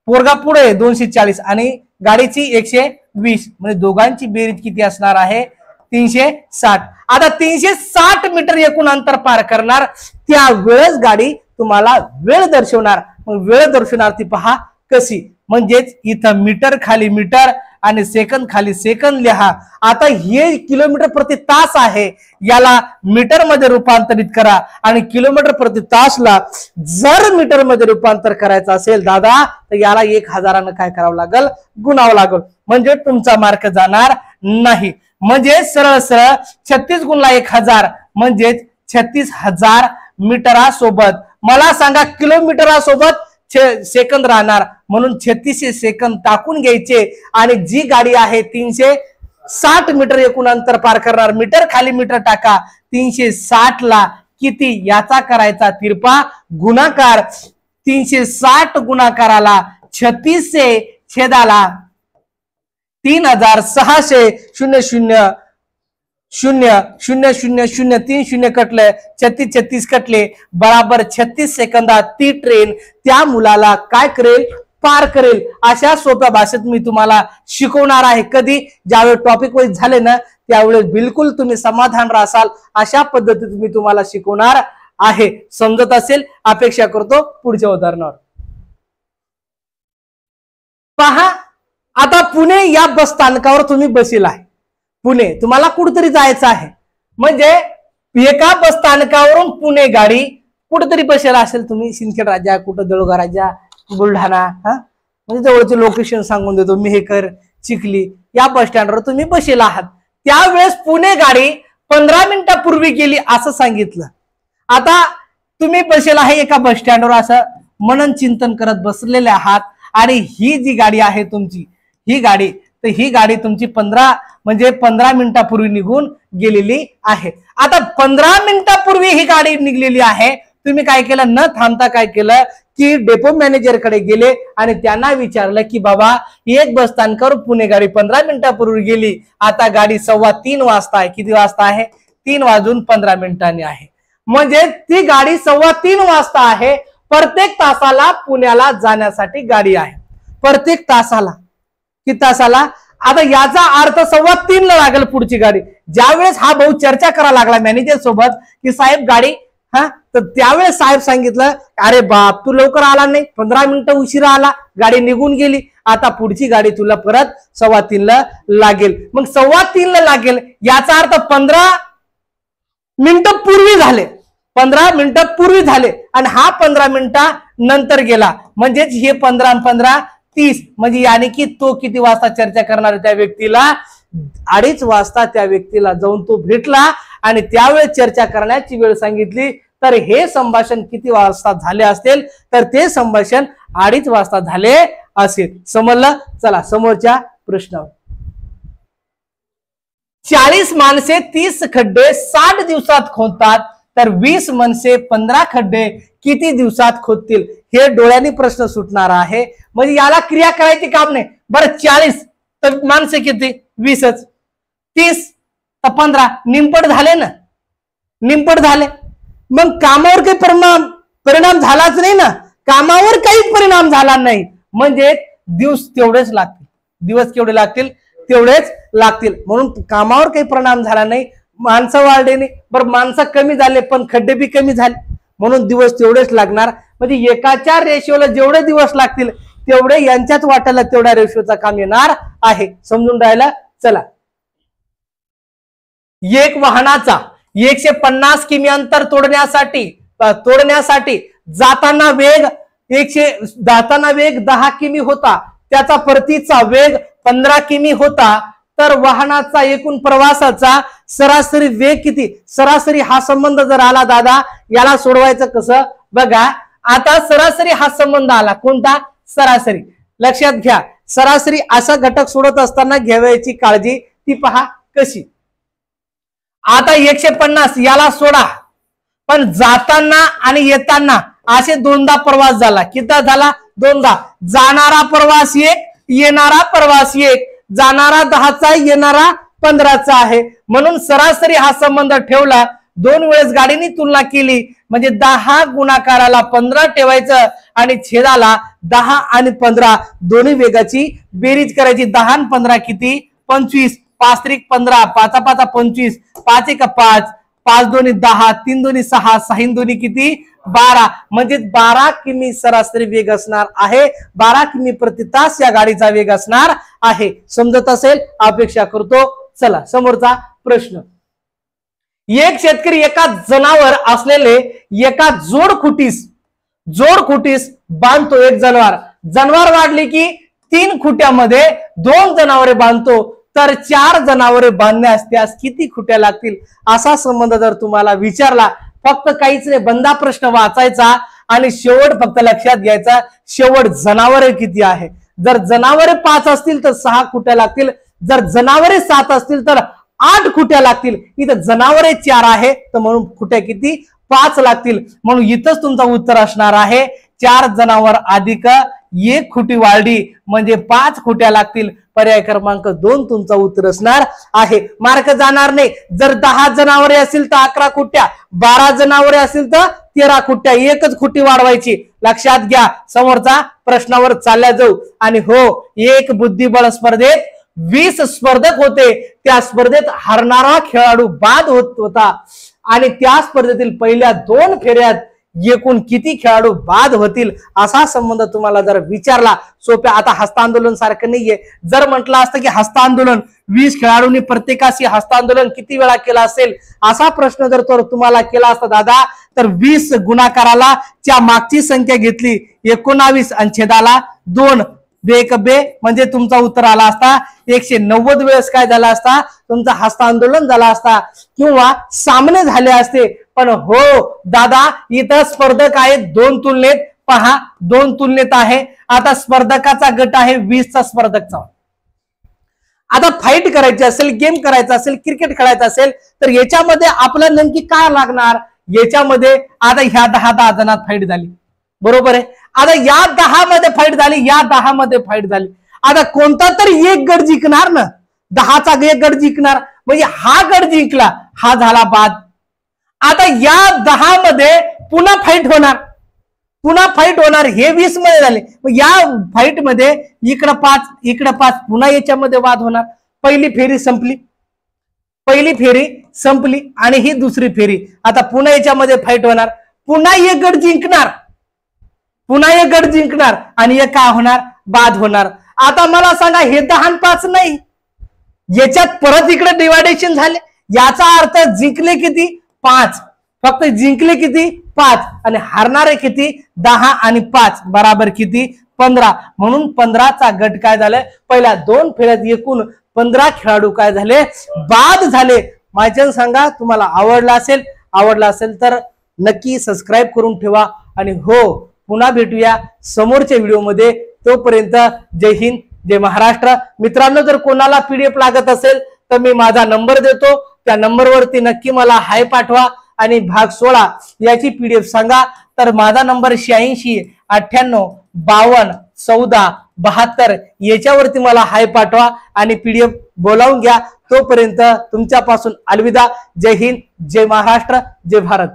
पोरगा पुढे 240 आणि गाडीची 120, म्हणजे दोघांची बेरीज किती असणार आहे? 360. आता 360 मीटर एकूण अंतर पार करणार. त्यावेळेस गाडी तुम्हाला वेळ दर्शवणार. मग वेळ दर्शवणार ती पहा कशी. म्हणजेच इथं मीटर खाली मीटर आणि सेकंद खाली सेकंद लिहा. आता हे किलोमीटर प्रति तास आहे, याला मीटर मध्ये रूपांतरित करा आणि किलोमीटर प्रति तासला जर मीटर मध्ये रूपांतर करायचं असेल दादा, तर याला 1000 काय करावं लागेल? गुणावं लागेल. म्हणजे तुमचा मार्क जाणार नाही. म्हणजे सरळ सरळ 36 गुणला 1000 म्हणजे 36,000 मीटरासोबत. मला सांगा किलोमीटरासोबत सेकंद राहणार, म्हणून 3600 सेकंद टाकून घ्यायचे आणि जी गाडी आहे 360 मीटर एकूण अंतर पार करणार, मीटर खाली मीटर टाका, 360 ला किती याचा करायचा तिरपा गुणाकार, 360 गुणाकाराला 3600 छेदाला 3600 3 शून्य कटले, 36 कटले, बराबर 36 सेकंदात ती ट्रेन त्या मुलाला काय करेल, पार करेल. अशा सोप्या भाषेत मी तुम्हाला शिकवणार आहे. कधी ज्यावेळेस टॉपिक वाईज झाले ना त्यावेळेस बिलकुल तुम्ही समाधान राहाल अशा पद्धतीत मी तुम्हाला शिकवणार आहे. समजत असेल अपेक्षा करतो. पुढच्या उदाहरणावर पहा. आता पुणे या बस स्थानकावर तुम्ही बसेल आहे. पुणे तुम्हाला कुठेतरी जायचं आहे, म्हणजे एका बस स्थानकावरून पुणे गाडी कुठेतरी बसेल असेल. तुम्ही सिंदखेड राजा, कुठं दळोगा राजा, बुलढाणा, म्हणजे जवळचे लोकेशन सांगून देतो, मेहकर, चिखली या बस स्टँडवर तुम्ही बसेल आहात. त्यावेळेस पुणे गाडी 15 मिनिटापूर्वी गेली असं सांगितलं. आता तुम्ही बसेल आहे एका बस स्टँडवर, असं मनन चिंतन करत बसलेले आहात आणि ही जी गाडी आहे तुमची, ही गाडी तुमची 15 मिनिटापूर्वी निघून गेलेली आहे. आता 15 मिनिटापूर्वी ही गाडी निघलेली आहे. तुम्ही काय केलं, न थांबता काय केलं की डेपो मॅनेजर कडे गेले आणि त्यांना विचारलं की बाबा एक बस स्थानकावर पुणे गाडी 15 मिनिटापूर्वी गेली, आता गाडी 3:15 वाजता आहे. किती वाजता आहे? 3:15 आहे. म्हणजे ती गाडी 3:15 वाजता आहे. प्रत्येक तासाला पुण्याला जाण्यासाठी गाडी आहे. प्रत्येक तासाला किती तासाला? आता याचा अर्थ 3:15 ला लागेल पुढची गाडी. ज्यावेळेस हा भाऊ चर्चा करा लागला मॅनेजर सोबत की साहेब गाडी, तर त्यावेळेस साहेब सांगितलं अरे बाप तू लवकर आला नाही, 15 मिनिटं उशिरा आला, गाडी निघून गेली, आता पुढची गाडी तुला परत 3:15 ला लागेल. मग 3:15 ला लागेल याचा अर्थ 15 मिनिटं पूर्वी झाले, 15 मिनिटं पूर्वी झाले आणि हा 15 मिनिटा नंतर गेला. म्हणजेच हे 15 आणि 15 30, म्हणजे याने की तो किती वाजता चर्चा करणार त्या व्यक्तीला? 2:30 वाजता त्या व्यक्तीला जाऊन तो भेटला आणि त्यावेळेस चर्चा करण्याची वेळ सांगितली. तर हे संभाषण किती वाजता झाले असतील? तर ते संभाषण 2:30 वाजता झाले असेल. समजलं? चला समोरच्या प्रश्नावर. 40 माणसे 30 खड्डे 60 दिवसात खोदतात, तर 20 माणसे 15 खड्डे किती दिवसात खोदतील? हे डोळ्यांनी प्रश्न सुटणार आहे. म्हणजे याला क्रिया करायची काम नाही. बरं 40 तर माणसे किती? 20च, 30 तर 15, निमपट झाले ना, निमपट झाले. मग कामावर काही परिणाम झालाच नाही ना, कामावर काहीच परिणाम झाला नाही. म्हणजे दिवस तेवढेच लागतील, दिवस केवढे लागतील? तेवढेच लागतील. म्हणून कामावर काही परिणाम झाला नाही, माणसं वाढले नाही. बरं माणसं कमी झाले पण खड्डे बी कमी झाले, म्हणून दिवस तेवढेच लागणार. म्हणजे एकाच्या रेशोला जेवढे दिवस लागतील तेवढे यांच्याच वाट्याला तेवढ्या रेशोचा काम येणार आहे. समजून राहिला? चला. एक वाहनाचा 150 किमी अंतर तोडण्यासाठी जाताना वेग 10 किमी होता, त्याचा परतीचा वेग 15 किमी होता, तर वाहनाचा एकूण प्रवासाचा सरासरी वेग किती? सरासरी हा संबंध जर आला दादा, याला सोडवायचं कसं बघा. आता सरासरी हा संबंध आला, कोणता? सरासरी. लक्षात घ्या, सरासरी असा घटक सोडत असताना घ्यावयाची काळजी ती पहा कशी. आता 150 याला सोडा, पण जाताना आणि येताना असे 2दा प्रवास झाला. किती झाला? 2दा. जाणारा प्रवास 1, येणारा प्रवास 1, जाणारा 10चा, येणारा 15चा आहे. म्हणून सरासरी हा संबंध ठेवला. 2 वेळेस गाडीनी तुलना केली म्हणजे 10 गुणाकाराला 15 ठेवायचं आणि छेदाला 10 आणि 15 दोन्ही वेगाची बेरीज करायची. 10 आणि 15 किती? 25. 5 त्रिक 15, 5 5 25, 5 1 5, 5 2 10, 3 2 6, 6 2 किती? 12. म्हणजे 12 किमी सरासरी वेग असणार आहे. 12 किमी प्रति तास या गाडीचा वेग असणार आहे. समजत असेल अपेक्षा करतो. चला समोरचा प्रश्न. एक शेतकरी एका जनावर असलेले एका जोडखुटीस बांधतो. एक जनावर वाढली की 3 खुट्यामध्ये 2 जनावरे बांधतो, तर 4 जनावरे बांधण्यास त्यास किती खुट्या लागतील? असा संबंध जर तुम्हाला विचारला, फक्त काहीच नाही, बंदा प्रश्न वाचायचा आणि शेवट फक्त लक्षात घ्यायचा, शेवट जनावरे किती आहे. जर जनावरे 5 असतील तर 6 खुट्या लागतील, जर जनावरे 7 असतील तर 8 खुट्या लागतील. इथं जनावरे 4 आहे तर म्हणून खुट्या किती 5 लागतील. म्हणून इथंच तुमचं उत्तर असणार आहे 4 जनावर अधिक 1 खुटी वाढली म्हणजे 5 खुट्या लागतील. पर्याय क्रमांक 2 तुमचा उत्तर असणार आहे. मार्क जाणार नाही. जर 10 जनावरे असतील तर 11 खुट्या, 12 जनावरे असतील तर 13 खुट्या, एकच खुटी वाढवायची. लक्षात घ्या. समोरचा प्रश्नावर चालल्या जाऊ. आणि हो, एक बुद्धिबळ स्पर्धेत 20 स्पर्धक होते. त्या स्पर्धेत हरणारा खेळाडू बाद होत होता आणि त्या स्पर्धेतील पहिल्या 2 फेऱ्यात एकूण किती खेळाडू बाद होतील असा संबंध तुम्हाला जर विचारला, सोप्या, आता हस्तांदोलन सारखं नाहीये. जर म्हटलं असतं की हस्तांदोलन 20 खेळाडूंनी प्रत्येकाशी हस्तांदोलन किती वेळा केला असेल असा प्रश्न जर तुम्हाला केला असता दादा, तर 20 गुणाकाराला च्या मागची संख्या घेतली 19 आणि छेदाला 2 बे म्हणजे तुमचा उत्तर आला असता 190 वेळेस काय झाला असता, तुमचा हस्तांदोलन झाला असता किंवा सामने झाले असते. पण हो दादा, इथं स्पर्धक आहेत 2 तुलनेत. पहा 2 तुलनेत आहे. आता स्पर्धकाचा गट आहे 20चा स्पर्धकचा. आता फाईट करायची असेल, गेम करायचा असेल, क्रिकेट खेळायचं असेल तर याच्यामध्ये आपलं नेमकी काय लागणार. याच्यामध्ये आता ह्या 10 जणात फाईट झाली, बरोबर आहे. आता या 10 मध्ये फाईट झाली, या 10 मध्ये फाईट झाली. आता कोणता तरी एक गट जिंकणार ना, 10चा एक गट जिंकणार म्हणजे हा गट जिंकला, हा झाला बाद. आता या 10 मध्ये पुन्हा फाईट होणार, पुन्हा फाईट होणार. हे 20 मध्ये झाले. या फाईट मध्ये इकडं 5 इकडं 5 पुन्हा याच्यामध्ये वाद होणार. पहिली फेरी संपली, पहिली फेरी संपली आणि ही दुसरी फेरी. आता पुन्हा याच्यामध्ये फाईट होणार, पुन्हा एक गट जिंकणार, पुन्हा एक गट जिंकणार आणि एक काय होणार, बाद होणार. आता मला सांगा, हे 10 आणि 5 नाही, याच्यात परत इकडे डिवायडेशन झाले. याचा अर्थ जिंकले किती 5, फक्त जिंकले किती 5 आणि हारणारे किती 10 आणि 5 बराबर किती 15. म्हणून 15चा गट काय झालं, पहिल्या 2 फेऱ्यात एकूण 15 खेळाडू काय झाले, बाद झाले. माझ्या सांगा, तुम्हाला आवडला असेल तर नक्की सबस्क्राईब करून ठेवा. आणि हो, पुन्हा भेटूया समोरच्या व्हिडिओमध्ये. तोपर्यंत जय हिंद, जय महाराष्ट्र. मित्रांनो, जर कोणाला PDF लागत असेल तर मी माझा नंबर देतो, त्या नंबरवरती नक्की मला हाय पाठवा आणि भाग 16 याची PDF सांगा. तर माझा नंबर 86 98 52 14 72 याच्यावरती मला हाय पाठवा आणि PDF बोलावून घ्या. तोपर्यंत तुमच्यापासून अलविदा. जय हिंद, जय महाराष्ट्र, जय भारत.